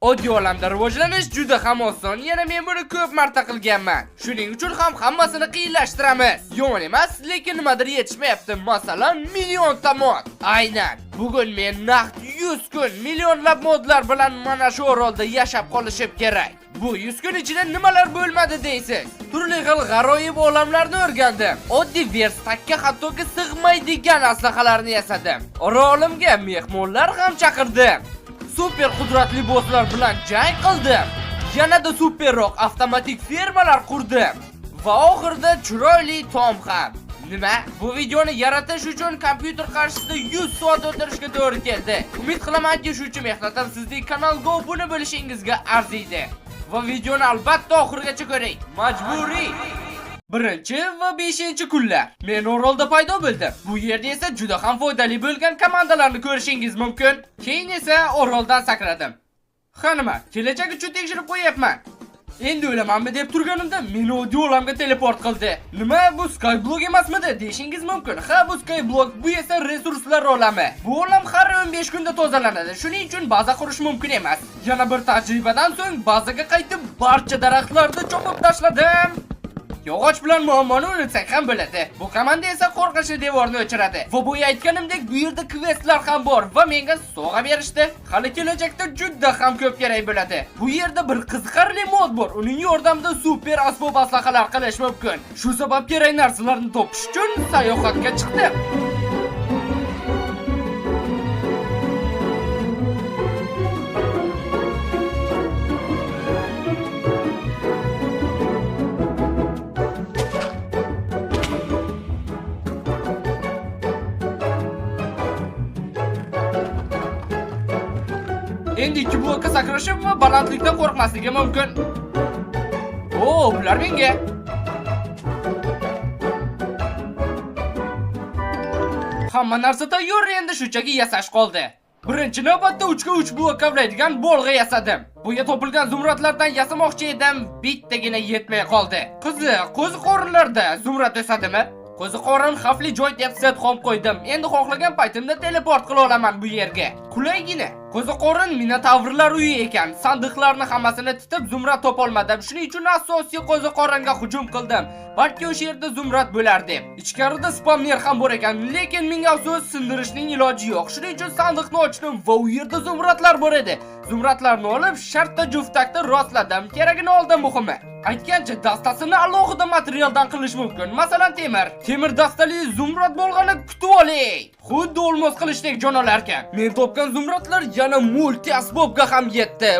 Oddiy olamda rivojlanish juda ham oson, yana men buni ko'p marta qilganman. Shuning uchun ham hammasini qiyinlashtiramiz. Yomon emas, lekin nimadir yetishmayapti. Masalan, millionta mod. Aynan. Bugun men naqd 100 kun millionlab modlar bilan mana shu orolda yashab qolishim kerak. Bu 100 kun ichida nimalar bo'lmadi deysiz? Turli xil g'aroyib olamlarni o'rgandim. Oddiy verstakka hattoki sig'maydigan aslahalarni yasadim. Orolimga mehmonlar ham chaqirdim. Super qudratli bosslar bilan jang qildim. Yanada superroq avtomatik fermalar qurdim. Va oxirida chiroyli tom ham. Nima? Bu videoni yaratish uchun kompyuter qarshisida 100 soat o'tirishga to'g'ri keldi. Umid qilamanki, shuncha mehnatim sizdek kanalga obuna bo'lishingizga arziydi. Va videoni albatta oxirigacha ko'ring. Majburiy. Birinchi va 5-kunlar. Men orolda paydo bo'ldim. Bu yerda esa juda ham foydali bo'lgan komandalarni ko'rishingiz mumkin. Keyin esa oroldan sakradim. Ha nima, kelajak uchun tekshirib qo'yapman. Endi o'lamanmi deb turganimda meni oddiy olamga teleport qildi. Nima, bu Skyblock emasmidi deyishingiz mumkin. Ha, bu Skyblock, bu esa resurslar olami. Bu olam har 15 kunda tozalanadi. Shuning uchun baza qurish mumkin emas. Yana bir tajribadan so'ng bazaga qaytib barcha daraxtlarni chopib tashladim. Yog'och bilan muammoni unutsak ham bo'ladi. Bu komanda esa qo'rqinchli devorni o'chiradi. Va bu aytganimdek bu yerda questlar ham bor va menga sovg'a berishdi. Hali kelajakda juda ham ko'p kerak bo'ladi. Bu yerda bir qiziqarli mod bor. Uning yordamida super asbob aslahalar qilish mumkin. Shu sabab kerak narsalarni topish uchun sayohatga chiqdim. Endi 2 blokka sakrashim va balandlikdan qo'rqmasligim mumkin. Bular menga. Hamma narsa tayyor, endi shunchaki yasash qoldi. Birinchi navbatda 3 ga 3 blok kavlaydigan bolg'a yasadim. Buga topilgan zumradlardan yasamoqchi edim, bittagina yetmay qoldi. Qiziq, qo'ziqorinlarda zumrad o'sadimi? Qo'ziqorin xavfli joy deb setxom qo'ydim. Endi xohlagan paytimda teleport qila olaman bu yerga. Qulaygina. Qo'ziqorin minotavrlar uyi ekan. Sandiqlarni hammasini titib zumrad topolmadim. Shuning uchun asosiy qo'ziqoringa hujum qildim. Balki o'sha yerda zumrad bo'lar deb. Ichkarida spamner ham bor ekan, lekin menga afsus sindirishning iloji yo'q. Shuning uchun sandiqni ochdim va u yerda zumradlar bor edi. Zumradlarni olib, shartta juftakda rostladim. Keragini oldim muhimi. Aytgancha dastasini alohida materialdan qilish mumkin. Masalan, temir. Temir dastali zumrad bo'lgani kutib oling. Xuddi olmos qilishdek jonalarkan. Men topgan zumradlar yana multi asbobga ham yetdi.